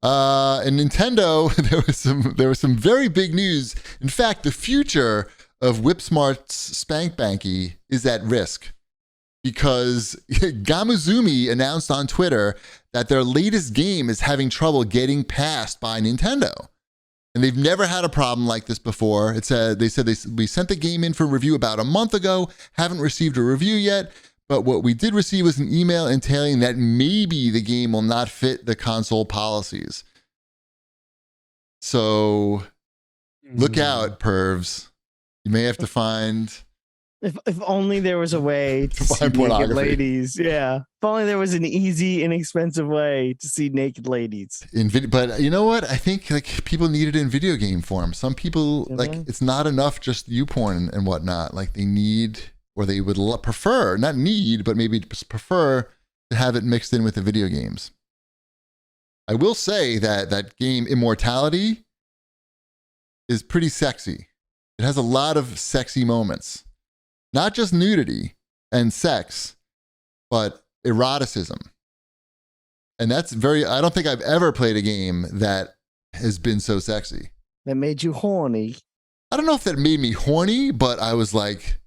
In Nintendo, there was some very big news. In fact, the future of Whipsmart's Spank Banky is at risk because Gamuzumi announced on Twitter that their latest game is having trouble getting passed by Nintendo. And they've never had a problem like this before. We sent the game in for review about a month ago, haven't received a review yet. But what we did receive was an email entailing that maybe the game will not fit the console policies. So look out, pervs. You may have to find... If only there was a way to see naked ladies. Yeah. If only there was an easy, inexpensive way to see naked ladies. But you know what? I think like people need it in video game form. Some people, it's not enough just YouPorn and whatnot. Like they need... or they would prefer, not need, but maybe just prefer to have it mixed in with the video games. I will say that game Immortality is pretty sexy. It has a lot of sexy moments. Not just nudity and sex, but eroticism. And that's I don't think I've ever played a game that has been so sexy. That made you horny. I don't know if that made me horny, but I was like,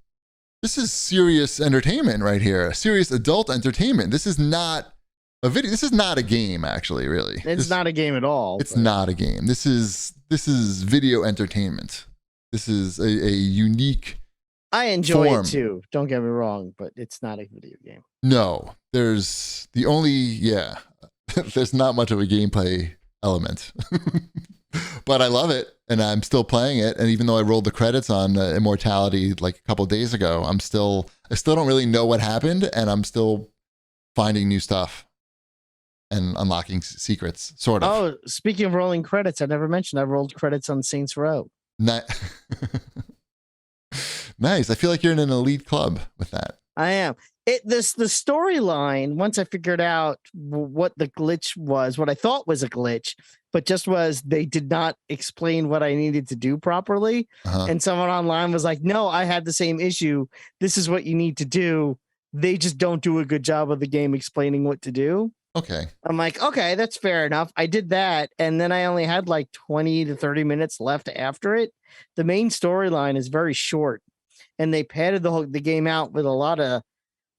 this is serious entertainment right here. Serious adult entertainment. This is not a video. This is not a game, actually, really. It's not a game at all. It's not a game. This is video entertainment. This is a unique I enjoy form. It too. Don't get me wrong, but it's not a video game. No. There's not much of a gameplay element. But I love it, and I'm still playing it. And even though I rolled the credits on Immortality like a couple of days ago, I still don't really know what happened, and I'm still finding new stuff and unlocking secrets, sort of. Oh, speaking of rolling credits, I never mentioned I rolled credits on Saints Row. Nice. I feel like you're in an elite club with that. I am. The storyline, once I figured out what the glitch was, what I thought was a glitch, but just was they did not explain what I needed to do properly. And someone online was like, no, I had the same issue. This is what you need to do. They just don't do a good job of the game explaining what to do. Okay. I'm like, okay, that's fair enough. I did that. And then I only had like 20 to 30 minutes left after it. The main storyline is very short. And they padded the game out with a lot of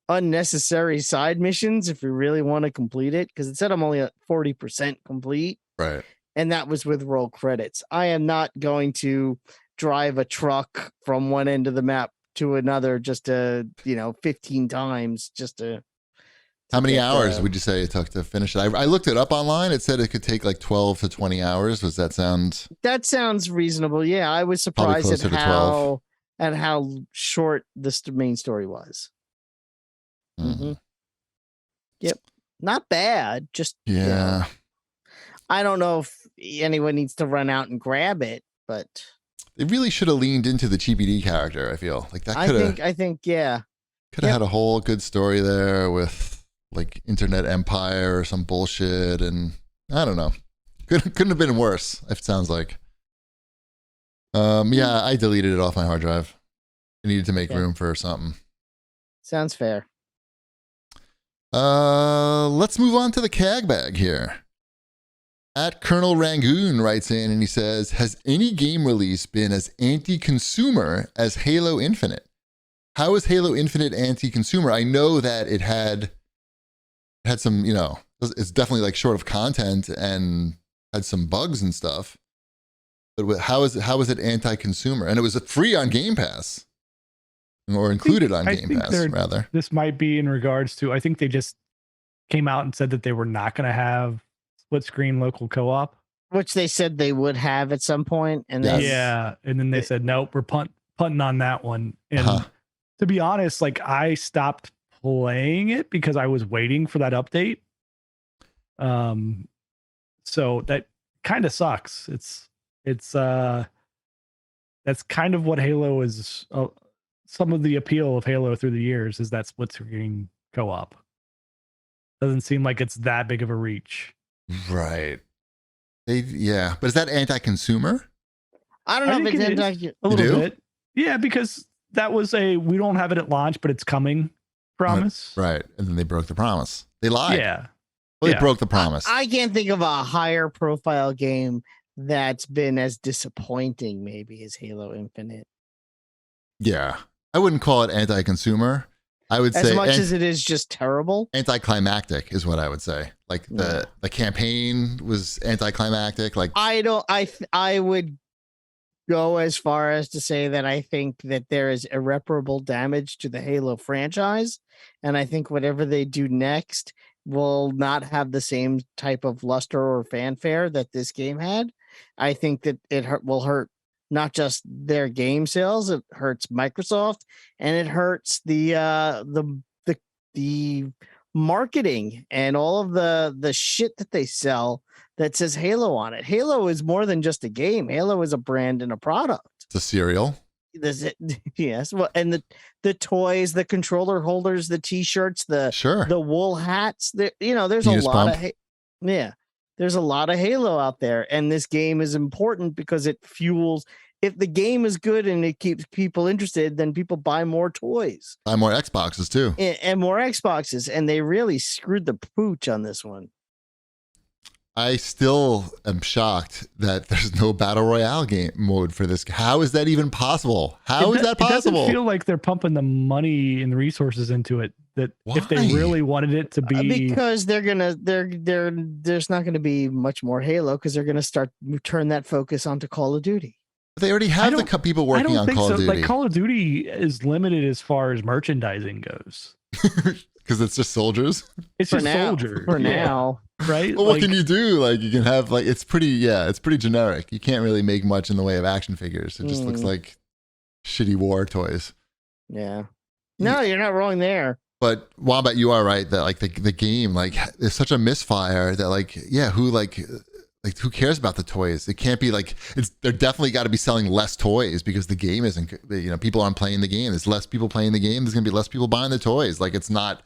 unnecessary side missions if you really want to complete it, because it said I'm only at 40% complete. Right. And that was with roll credits. I am not going to drive a truck from one end of the map to another just to, 15 times just to how many hours would you say it took to finish it? I looked it up online. It said it could take like 12 to 20 hours. Does that sound? That sounds reasonable. Yeah, I was surprised at how short this main story was. Mm-hmm. Yep. Not bad. Just yeah. I don't know if anyone needs to run out and grab it, but they really should have leaned into the GBD character. I feel like that could have. I think yeah. Could have had a whole good story there with like Internet Empire or some bullshit, and I don't know. Couldn't have been worse. It sounds like. Yeah, I deleted it off my hard drive. I needed to make room for something. Sounds fair. Let's move on to the CAG bag here. At Colonel Rangoon writes in and he says, has any game release been as anti-consumer as Halo Infinite? How is Halo Infinite anti-consumer? I know that it had some, it's definitely like short of content and had some bugs and stuff. But how is it anti-consumer? And it was free on Game Pass. Or included on Game Pass, rather. This might be in regards to, I think they just came out and said that they were not going to have split screen local co-op. Which they said they would have at some point. And yeah. And then they said, nope, we're punting on that one. And to be honest, like I stopped playing it because I was waiting for that update. So that kind of sucks. It's that's kind of what Halo is. Some of the appeal of Halo through the years is that split screen co-op. Doesn't seem like it's that big of a reach. Right. But is that anti-consumer? I don't know if it's anti a little bit. Yeah, because that was we don't have it at launch, but it's coming promise. Right. And then they broke the promise. They lied. Yeah. Well, they broke the promise. I can't think of a higher profile game that's been as disappointing maybe as Halo Infinite. Yeah. I wouldn't call it anti-consumer. I would say as much as it is just terrible. Anticlimactic is what I would say. Like the campaign was anticlimactic. Like I would go as far as to say that I think that there is irreparable damage to the Halo franchise, and I think whatever they do next will not have the same type of luster or fanfare that this game had. I think that will hurt not just their game sales, it hurts Microsoft, and it hurts the marketing and all of the shit that they sell that says Halo on it. Halo is more than just a game. Halo is a brand and a product. It's a cereal. Yes. Well, and the toys, the controller holders, the t-shirts, the wool hats, there's a lot of there's a lot of Halo out there, and this game is important because it fuels. If the game is good and it keeps people interested, then people buy more toys, buy more Xboxes too, and more Xboxes. And they really screwed the pooch on this one. I still am shocked that there's no battle royale game mode for this. How is that even possible? How is that possible? It doesn't feel like they're pumping the money and the resources into it. That if they really wanted it to be, because there's not gonna be much more Halo because they're gonna turn that focus onto Call of Duty. But they already have the people working on Call of Duty. Like Call of Duty is limited as far as merchandising goes. Because it's just soldiers. It's just soldiers for now. Right? Well, what can you do? Like you can have it's pretty generic. You can't really make much in the way of action figures. It just looks like shitty war toys. Yeah. No, you're not wrong there. But Wombat, you are right that like the game is such a misfire that who cares about the toys? It can't be they're definitely got to be selling less toys because the game isn't, people aren't playing the game. There's less people playing the game. There's going to be less people buying the toys. Like it's not.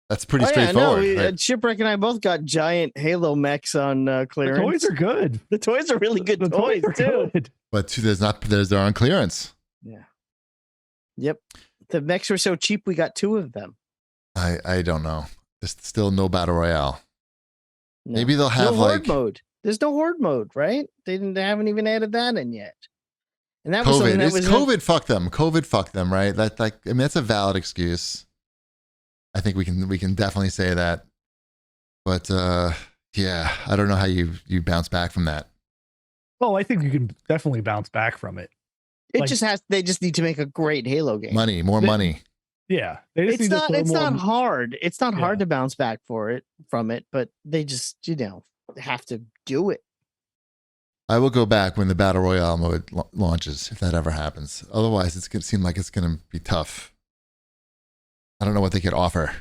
That's pretty straightforward. Yeah, right? Shipwreck and I both got giant Halo mechs on clearance. The toys are good. The toys are really good toys too. Good. But they're on clearance. Yeah. Yep. The mechs were so cheap, we got 2 of them. I don't know. There's still no battle royale. No. Maybe they'll have horde mode. There's no horde mode, right? They haven't even added that in yet. And that was COVID. COVID fucked them. COVID fucked them, right? That's a valid excuse. I think we can definitely say that. But I don't know how you bounce back from that. Well, I think you can definitely bounce back from it. They just need to make a great Halo game. More money. Yeah. It's not hard. It's not hard to bounce back from it, but they just, have to do it. I will go back when the Battle Royale mode launches, if that ever happens. Otherwise, it's going to seem like it's going to be tough. I don't know what they could offer.